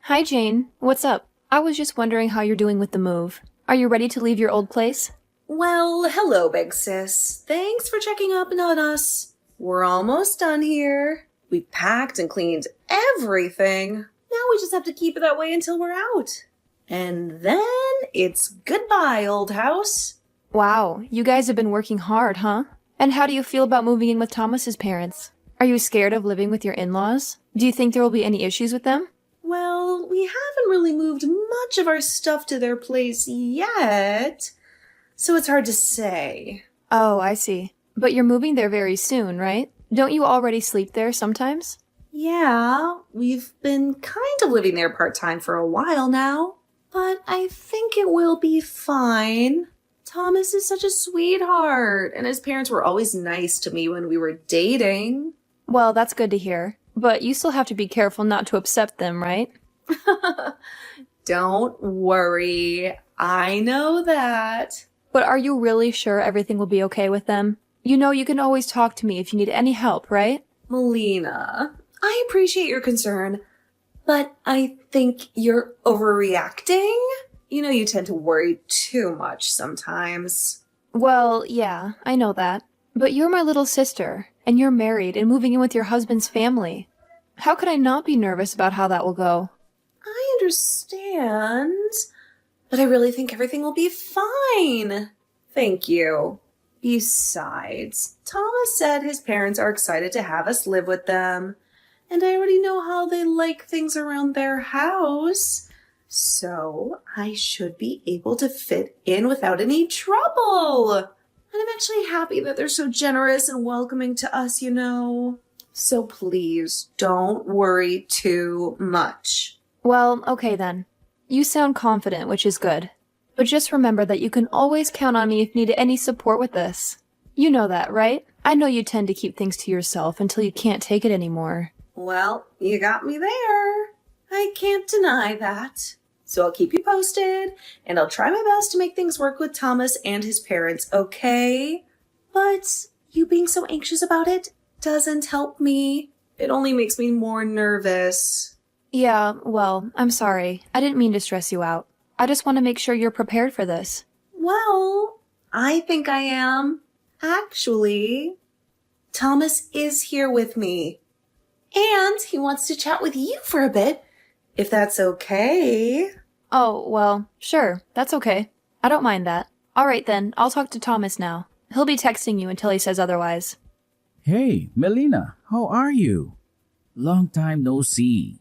Hi, Jane. What's up? I was just wondering how you're doing with the move. Are you ready to leave your old place? Well, hello, big sis. Thanks for checking up on us. We're almost done here. We packed and cleaned everything. Now we just have to keep it that way until we're out. And then it's goodbye, old house. Wow, you guys have been working hard, huh? And how do you feel about moving in with Thomas's parents? Are you scared of living with your in-laws? Do you think there will be any issues with them? Well, we haven't really moved much of our stuff to their place yet, so it's hard to say. Oh, I see. But you're moving there very soon, right? Don't you already sleep there sometimes? Yeah, we've been kind of living there part-time for a while now, but I think it will be fine. Thomas is such a sweetheart, and his parents were always nice to me when we were dating. Well, that's good to hear. But you still have to be careful not to upset them, right? Don't worry, I know that. But are you really sure everything will be okay with them? You know you can always talk to me if you need any help, right? Melina, I appreciate your concern, but I think you're overreacting. You know you tend to worry too much sometimes. Well, yeah, I know that. But you're my little sister, and you're married and moving in with your husband's family. How could I not be nervous about how that will go? I understand, but I really think everything will be fine. Thank you. Besides, Thomas said his parents are excited to have us live with them, and I already know how they like things around their house, so I should be able to fit in without any trouble. And I'm actually happy that they're so generous and welcoming to us, you know. So please, don't worry too much. Well, okay then. You sound confident, which is good. But just remember that you can always count on me if you need any support with this. You know that, right? I know you tend to keep things to yourself until you can't take it anymore. Well, you got me there. I can't deny that. So I'll keep you posted, and I'll try my best to make things work with Thomas and his parents, okay? But you being so anxious about it doesn't help me. It only makes me more nervous. Yeah, well, I'm sorry. I didn't mean to stress you out. I just want to make sure you're prepared for this. Well, I think I am. Actually, Thomas is here with me. And he wants to chat with you for a bit, if that's okay. Oh, well, sure. That's okay. I don't mind that. All right then, I'll talk to Thomas now. He'll be texting you until he says otherwise. Hey, Melina, how are you? Long time no see.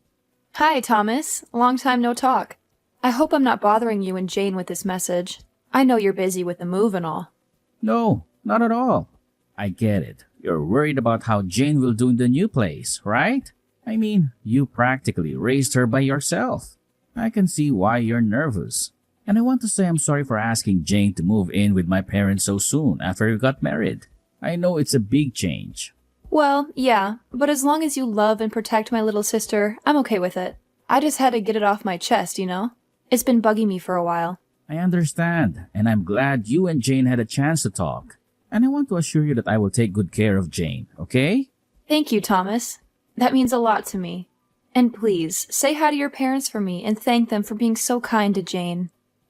Hi, Thomas. Long time no talk. I hope I'm not bothering you and Jane with this message. I know you're busy with the move and all. No, not at all. I get it. You're worried about how Jane will do in the new place, right? I mean, you practically raised her by yourself. I can see why you're nervous. And I want to say I'm sorry for asking Jane to move in with my parents so soon after we got married. I know it's a big change. Well, yeah, but as long as you love and protect my little sister, I'm okay with it. I just had to get it off my chest, you know? It's been bugging me for a while. I understand, and I'm glad you and Jane had a chance to talk. And I want to assure you that I will take good care of Jane, okay? Thank you, Thomas. That means a lot to me. And please, say hi to your parents for me and thank them for being so kind to Jane.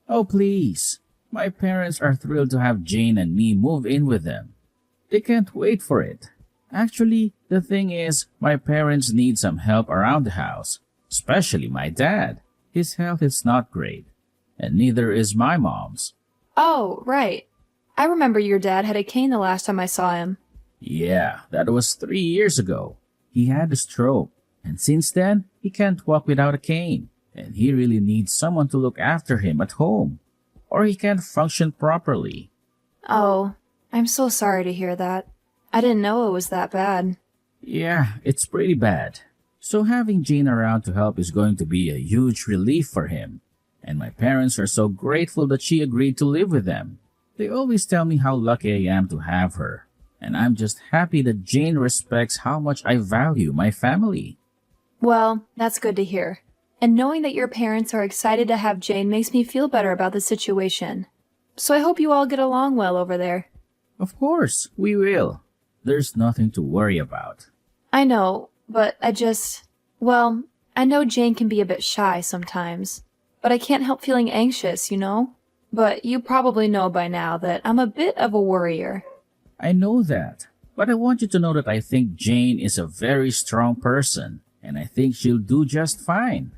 Oh, please. My parents are thrilled to have Jane and me move in with them. They can't wait for it. Actually, the thing is, my parents need some help around the house, especially my dad. His health is not great, and neither is my mom's. Oh, right. I remember your dad had a cane the last time I saw him. Yeah, that was 3 years ago. He had a stroke, and since then, he can't walk without a cane, and he really needs someone to look after him at home, or he can't function properly. Oh, I'm so sorry to hear that. I didn't know it was that bad. Yeah, it's pretty bad. So having Jane around to help is going to be a huge relief for him, and my parents are so grateful that she agreed to live with them. They always tell me how lucky I am to have her, and I'm just happy that Jane respects how much I value my family. Well, that's good to hear. And knowing that your parents are excited to have Jane makes me feel better about the situation. So I hope you all get along well over there. Of course, we will. There's nothing to worry about. I know, but well, I know Jane can be a bit shy sometimes, but I can't help feeling anxious, you know? But you probably know by now that I'm a bit of a worrier. I know that, but I want you to know that I think Jane is a very strong person, and I think she'll do just fine.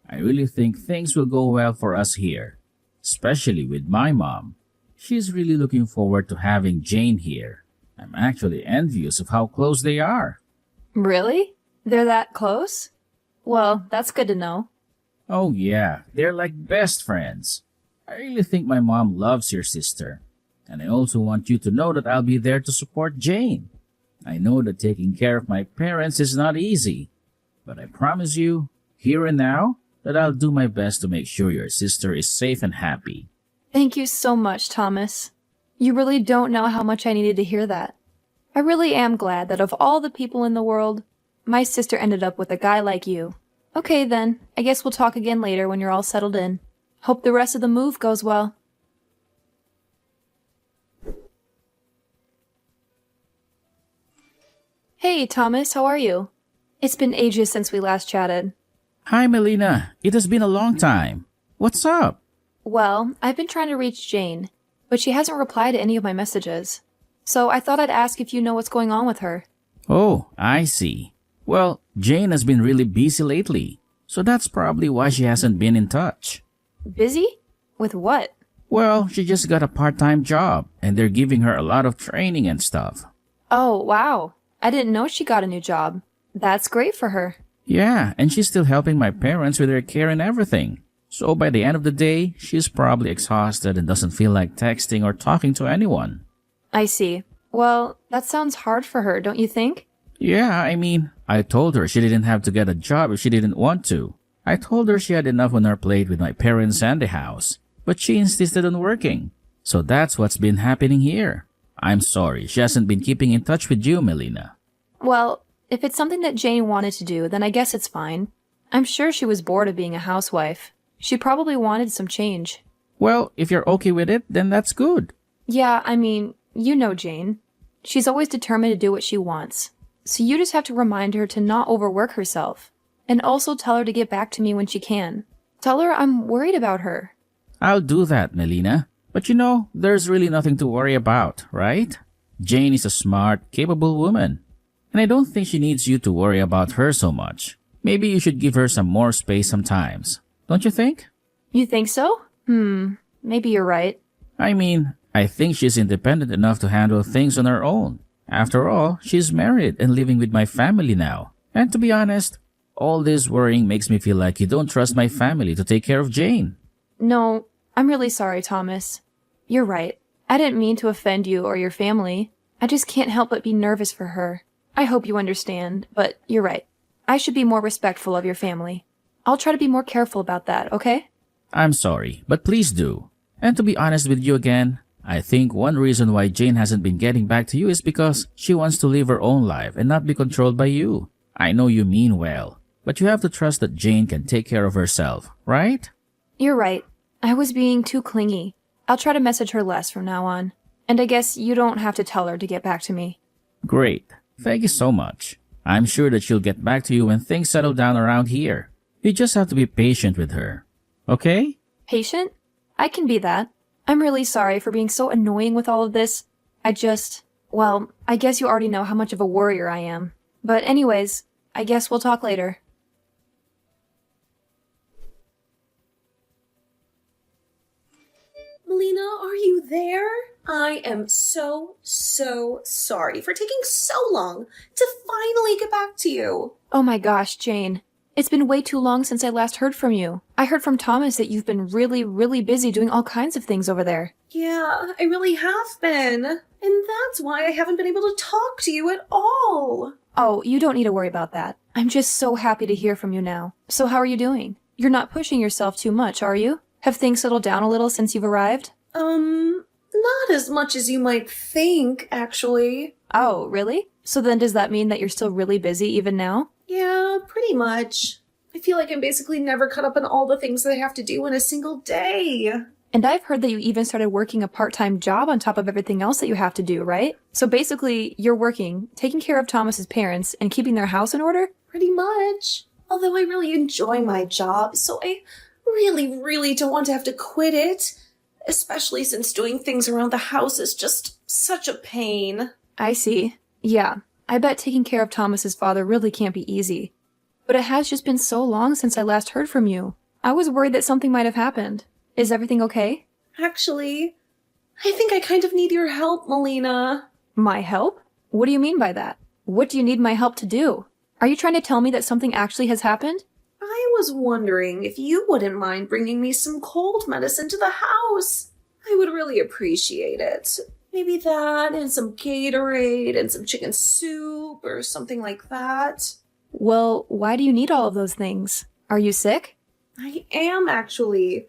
I really think things will go well for us here, especially with my mom. She's really looking forward to having Jane here. I'm actually envious of how close they are. Really? They're that close? Well, that's good to know. Oh yeah, they're like best friends. I really think my mom loves your sister. And I also want you to know that I'll be there to support Jane. I know that taking care of my parents is not easy, but I promise you, here and now, that I'll do my best to make sure your sister is safe and happy. Thank you so much, Thomas. You really don't know how much I needed to hear that. I really am glad that of all the people in the world, my sister ended up with a guy like you. Okay then, I guess we'll talk again later when you're all settled in. Hope the rest of the move goes well. Hey, Thomas, how are you? It's been ages since we last chatted. Hi, Melina. It has been a long time. What's up? Well, I've been trying to reach Jane, but she hasn't replied to any of my messages. So I thought I'd ask if you know what's going on with her. Oh, I see. Well, Jane has been really busy lately, so that's probably why she hasn't been in touch. Busy? With what? Well, she just got a part-time job, and they're giving her a lot of training and stuff. Oh, wow. I didn't know she got a new job. That's great for her. Yeah, and she's still helping my parents with their care and everything. So by the end of the day, she's probably exhausted and doesn't feel like texting or talking to anyone. I see. Well, that sounds hard for her, don't you think? Yeah, I mean, I told her she didn't have to get a job if she didn't want to. I told her she had enough on her plate with my parents and the house, but she insisted on working. So that's what's been happening here. I'm sorry, she hasn't been keeping in touch with you, Melina. Well, if it's something that Jane wanted to do, then I guess it's fine. I'm sure she was bored of being a housewife. She probably wanted some change. Well, if you're okay with it, then that's good. Yeah, I mean, you know Jane. She's always determined to do what she wants. So you just have to remind her to not overwork herself. And also tell her to get back to me when she can. Tell her I'm worried about her. I'll do that, Melina. But you know, there's really nothing to worry about, right? Jane is a smart, capable woman. And I don't think she needs you to worry about her so much. Maybe you should give her some more space sometimes. Don't you think? You think so? Maybe you're right. I mean, I think she's independent enough to handle things on her own. After all, she's married and living with my family now. And to be honest, all this worrying makes me feel like you don't trust my family to take care of Jane. No, I'm really sorry, Thomas. You're right. I didn't mean to offend you or your family. I just can't help but be nervous for her. I hope you understand, but you're right. I should be more respectful of your family. I'll try to be more careful about that, okay? I'm sorry, but please do. And to be honest with you again, I think one reason why Jane hasn't been getting back to you is because she wants to live her own life and not be controlled by you. I know you mean well, but you have to trust that Jane can take care of herself, right? You're right. I was being too clingy. I'll try to message her less from now on. And I guess you don't have to tell her to get back to me. Great. Thank you so much. I'm sure that she'll get back to you when things settle down around here. You just have to be patient with her. Okay? Patient? I can be that. I'm really sorry for being so annoying with all of this. Well, I guess you already know how much of a worrier I am. But anyways, I guess we'll talk later. Melina, are you there? I am so sorry for taking so long to finally get back to you. Oh my gosh, Jane. It's been way too long since I last heard from you. I heard from Thomas that you've been really busy doing all kinds of things over there. Yeah, I really have been. And that's why I haven't been able to talk to you at all. Oh, you don't need to worry about that. I'm just so happy to hear from you now. So how are you doing? You're not pushing yourself too much, are you? Have things settled down a little since you've arrived? Not as much as you might think, actually. Oh, really? So then does that mean that you're still really busy even now? Yeah, pretty much. I feel like I'm basically never caught up on all the things that I have to do in a single day. And I've heard that you even started working a part-time job on top of everything else that you have to do, right? So basically, you're working, taking care of Thomas's parents, and keeping their house in order? Pretty much. Although I really enjoy my job, so I really don't want to have to quit it. Especially since doing things around the house is just such a pain. I see. Yeah, I bet taking care of Thomas's father really can't be easy. But it has just been so long since I last heard from you. I was worried that something might have happened. Is everything okay? Actually, I think I kind of need your help, Melina. My help? What do you mean by that? What do you need my help to do? Are you trying to tell me that something actually has happened? I was wondering if you wouldn't mind bringing me some cold medicine to the house. I would really appreciate it. Maybe that and some Gatorade and some chicken soup or something like that. Well, why do you need all of those things? Are you sick? I am, actually.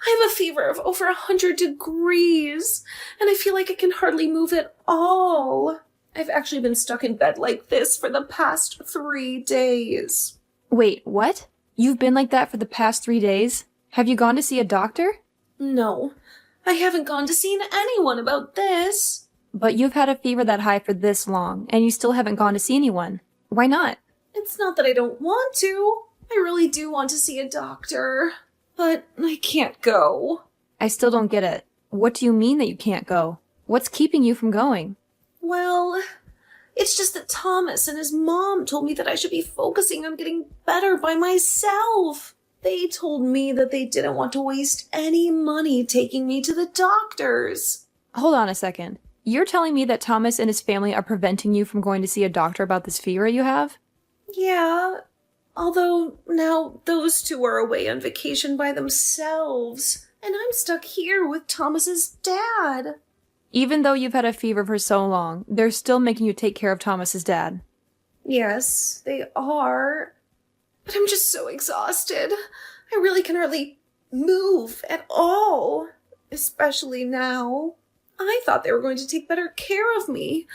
I have a fever of over 100 degrees, and I feel like I can hardly move at all. I've actually been stuck in bed like this for the past 3 days. Wait, what? You've been like that for the past 3 days? Have you gone to see a doctor? No, I haven't gone to see anyone about this. But you've had a fever that high for this long, and you still haven't gone to see anyone. Why not? It's not that I don't want to. I really do want to see a doctor. But I can't go. I still don't get it. What do you mean that you can't go? What's keeping you from going? Well, it's just that Thomas and his mom told me that I should be focusing on getting better by myself. They told me that they didn't want to waste any money taking me to the doctors. Hold on a second. You're telling me that Thomas and his family are preventing you from going to see a doctor about this fever you have? Yeah, although now those two are away on vacation by themselves, and I'm stuck here with Thomas's dad. Even though you've had a fever for so long, they're still making you take care of Thomas's dad. Yes, they are. But I'm just so exhausted. I really can hardly move at all. Especially now. I thought they were going to take better care of me,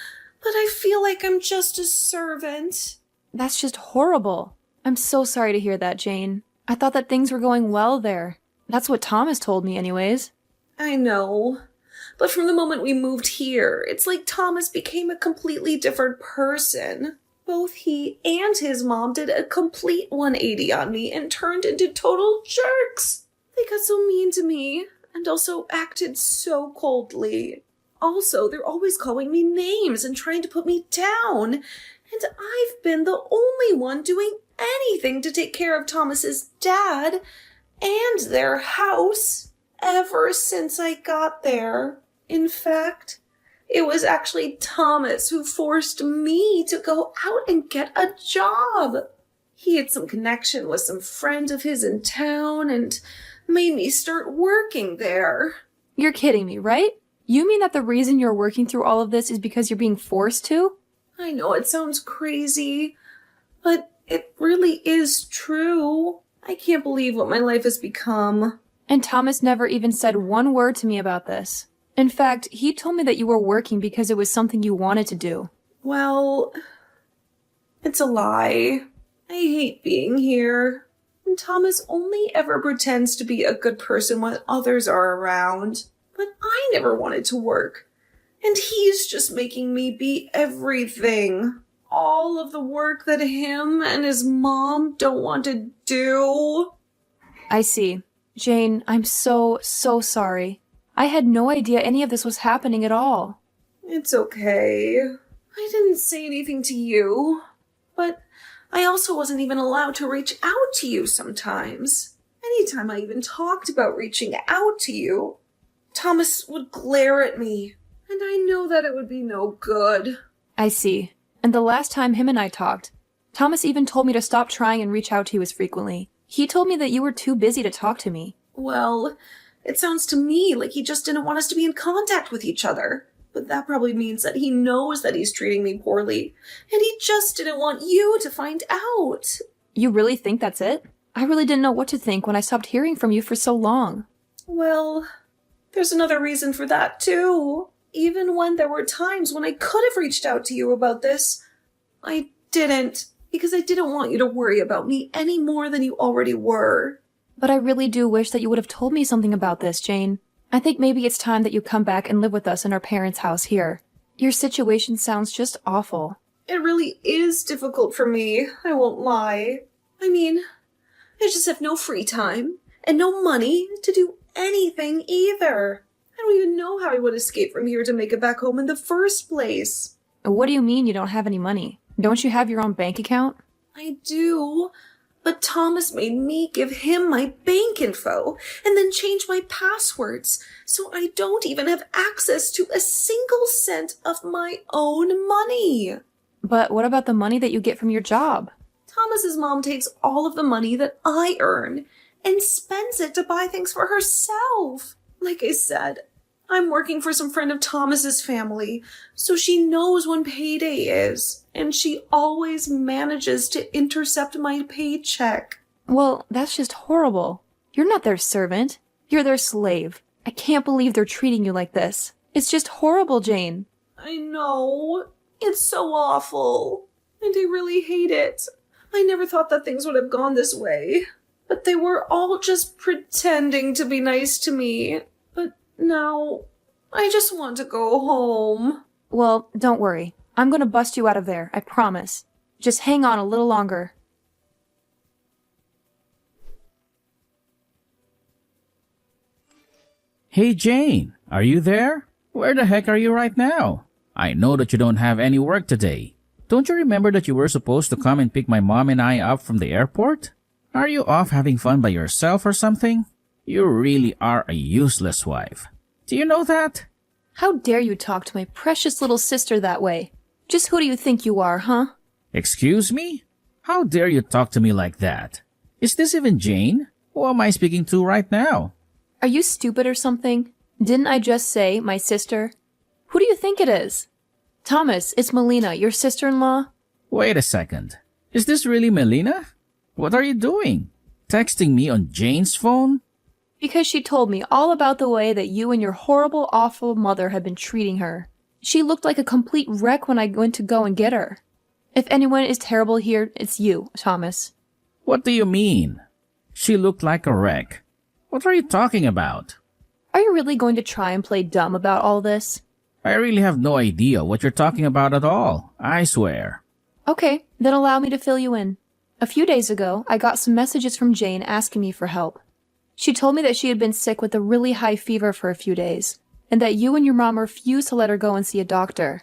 but I feel like I'm just a servant. That's just horrible. I'm so sorry to hear that, Jane. I thought that things were going well there. That's what Thomas told me anyways. I know. But from the moment we moved here, it's like Thomas became a completely different person. Both he and his mom did a complete 180 on me and turned into total jerks. They got so mean to me and also acted so coldly. Also, they're always calling me names and trying to put me down. And I've been the only one doing anything to take care of Thomas's dad and their house ever since I got there. In fact, it was actually Thomas who forced me to go out and get a job. He had some connection with some friend of his in town and made me start working there. You're kidding me, right? You mean that the reason you're working through all of this is because you're being forced to? I know it sounds crazy, but it really is true. I can't believe what my life has become. And Thomas never even said one word to me about this. In fact, he told me that you were working because it was something you wanted to do. Well, it's a lie. I hate being here. And Thomas only ever pretends to be a good person when others are around. But I never wanted to work. And he's just making me be everything. All of the work that him and his mom don't want to do. I see. Jane, I'm so sorry. I had no idea any of this was happening at all. It's okay. I didn't say anything to you. But I also wasn't even allowed to reach out to you sometimes. Anytime I even talked about reaching out to you, Thomas would glare at me. And I know that it would be no good. I see. And the last time him and I talked, Thomas even told me to stop trying and reach out to you as frequently. He told me that you were too busy to talk to me. Well, it sounds to me like he just didn't want us to be in contact with each other. But that probably means that he knows that he's treating me poorly. And he just didn't want you to find out. You really think that's it? I really didn't know what to think when I stopped hearing from you for so long. Well, there's another reason for that, too. Even when there were times when I could have reached out to you about this, I didn't, because I didn't want you to worry about me any more than you already were. But I really do wish that you would have told me something about this, Jane. I think maybe it's time that you come back and live with us in our parents' house here. Your situation sounds just awful. It really is difficult for me, I won't lie. I mean, I just have no free time and no money to do anything either. I don't even know how I would escape from here to make it back home in the first place. What do you mean you don't have any money? Don't you have your own bank account? I do, but Thomas made me give him my bank info and then change my passwords, so I don't even have access to a single cent of my own money. But what about the money that you get from your job? Thomas's mom takes all of the money that I earn and spends it to buy things for herself. Like I said, I'm working for some friend of Thomas's family, so she knows when payday is, and she always manages to intercept my paycheck. Well, that's just horrible. You're not their servant. You're their slave. I can't believe they're treating you like this. It's just horrible, Jane. I know. It's so awful. And I really hate it. I never thought that things would have gone this way. But they were all just pretending to be nice to me. But now, I just want to go home. Well, don't worry. I'm gonna bust you out of there, I promise. Just hang on a little longer. Hey Jane, are you there? Where the heck are you right now? I know that you don't have any work today. Don't you remember that you were supposed to come and pick my mom and I up from the airport? Are you off having fun by yourself or something? You really are a useless wife. Do you know that? How dare you talk to my precious little sister that way? Just who do you think you are, huh? Excuse me? How dare you talk to me like that? Is this even Jane? Who am I speaking to right now? Are you stupid or something? Didn't I just say my sister? Who do you think it is? Thomas, it's Melina, your sister-in-law. Wait a second. Is this really Melina? What are you doing? Texting me on Jane's phone? Because she told me all about the way that you and your horrible, awful mother had been treating her. She looked like a complete wreck when I went to go and get her. If anyone is terrible here, it's you, Thomas. What do you mean? She looked like a wreck. What are you talking about? Are you really going to try and play dumb about all this? I really have no idea what you're talking about at all, I swear. Okay, then allow me to fill you in. A few days ago, I got some messages from Jane asking me for help. She told me that she had been sick with a really high fever for a few days, and that you and your mom refused to let her go and see a doctor.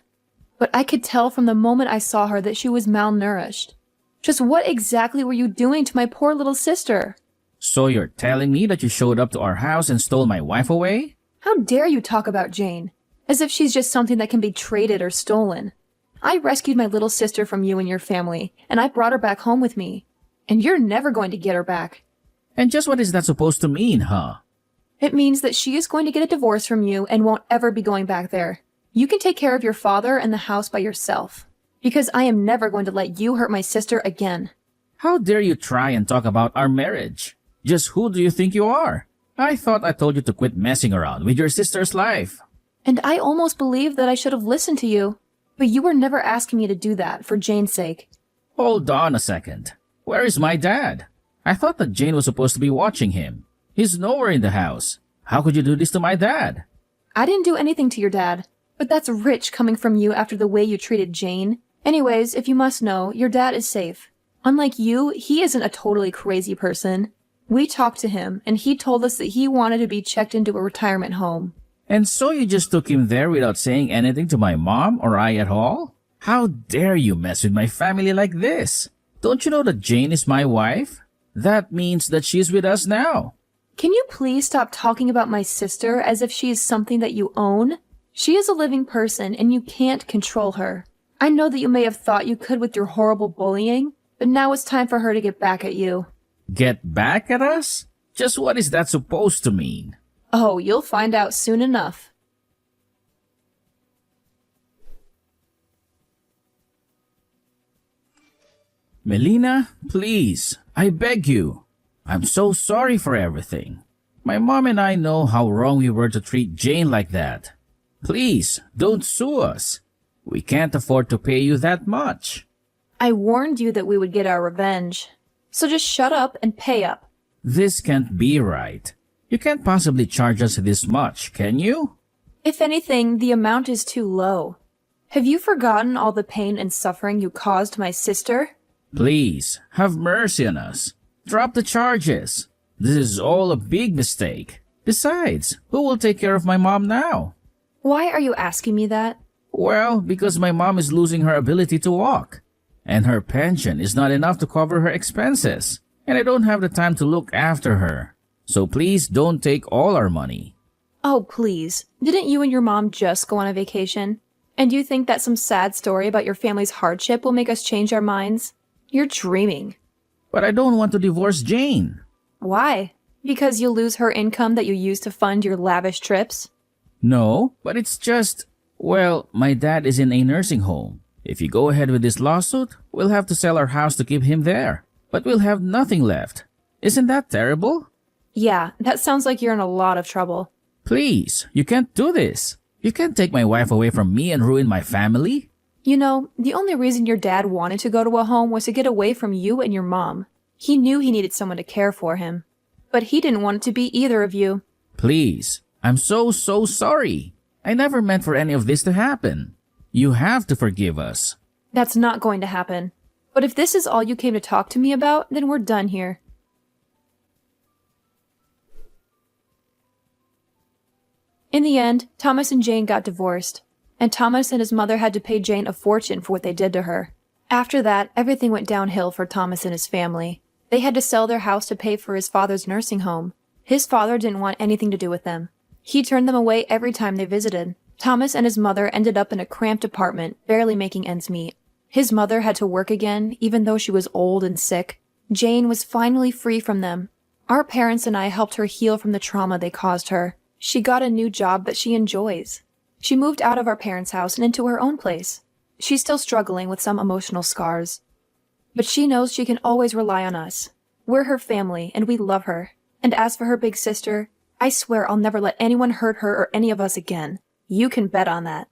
But I could tell from the moment I saw her that she was malnourished. Just what exactly were you doing to my poor little sister? So you're telling me that you showed up to our house and stole my wife away? How dare you talk about Jane? As if she's just something that can be traded or stolen. I rescued my little sister from you and your family, and I brought her back home with me. And you're never going to get her back. And just what is that supposed to mean, huh? It means that she is going to get a divorce from you and won't ever be going back there. You can take care of your father and the house by yourself. Because I am never going to let you hurt my sister again. How dare you try and talk about our marriage? Just who do you think you are? I thought I told you to quit messing around with your sister's life. And I almost believed that I should have listened to you. But you were never asking me to do that for Jane's sake. Hold on a second. Where is my dad? I thought that Jane was supposed to be watching him. He's nowhere in the house. How could you do this to my dad? I didn't do anything to your dad. But that's rich coming from you after the way you treated Jane. Anyways, if you must know, your dad is safe. Unlike you, he isn't a totally crazy person. We talked to him, and he told us that he wanted to be checked into a retirement home. And so you just took him there without saying anything to my mom or I at all? How dare you mess with my family like this? Don't you know that Jane is my wife? That means that she's with us now. Can you please stop talking about my sister as if she is something that you own? She is a living person, and you can't control her. I know that you may have thought you could with your horrible bullying, but now it's time for her to get back at you. Get back at us? Just what is that supposed to mean? Oh, you'll find out soon enough. Melina, please, I beg you. I'm so sorry for everything. My mom and I know how wrong we were to treat Jane like that. Please, don't sue us. We can't afford to pay you that much. I warned you that we would get our revenge. So just shut up and pay up. This can't be right. You can't possibly charge us this much, can you? If anything, the amount is too low. Have you forgotten all the pain and suffering you caused my sister? Please, have mercy on us. Drop the charges. This is all a big mistake. Besides, who will take care of my mom now? Why are you asking me that? Well, because my mom is losing her ability to walk. And her pension is not enough to cover her expenses. And I don't have the time to look after her. So please don't take all our money. Oh, please. Didn't you and your mom just go on a vacation? And you think that some sad story about your family's hardship will make us change our minds? You're dreaming. But I don't want to divorce Jane. Why? Because you'll lose her income that you use to fund your lavish trips? No, but it's just, well, my dad is in a nursing home. If you go ahead with this lawsuit, we'll have to sell our house to keep him there. But we'll have nothing left. Isn't that terrible? Yeah, that sounds like you're in a lot of trouble. Please, you can't do this. You can't take my wife away from me and ruin my family. You know, the only reason your dad wanted to go to a home was to get away from you and your mom. He knew he needed someone to care for him. But he didn't want it to be either of you. Please, I'm so sorry. I never meant for any of this to happen. You have to forgive us. That's not going to happen. But if this is all you came to talk to me about, then we're done here. In the end, Thomas and Jane got divorced, and Thomas and his mother had to pay Jane a fortune for what they did to her. After that, everything went downhill for Thomas and his family. They had to sell their house to pay for his father's nursing home. His father didn't want anything to do with them. He turned them away every time they visited. Thomas and his mother ended up in a cramped apartment, barely making ends meet. His mother had to work again, even though she was old and sick. Jane was finally free from them. Our parents and I helped her heal from the trauma they caused her. She got a new job that she enjoys. She moved out of our parents' house and into her own place. She's still struggling with some emotional scars. But she knows she can always rely on us. We're her family, and we love her. And as for her big sister, I swear I'll never let anyone hurt her or any of us again. You can bet on that.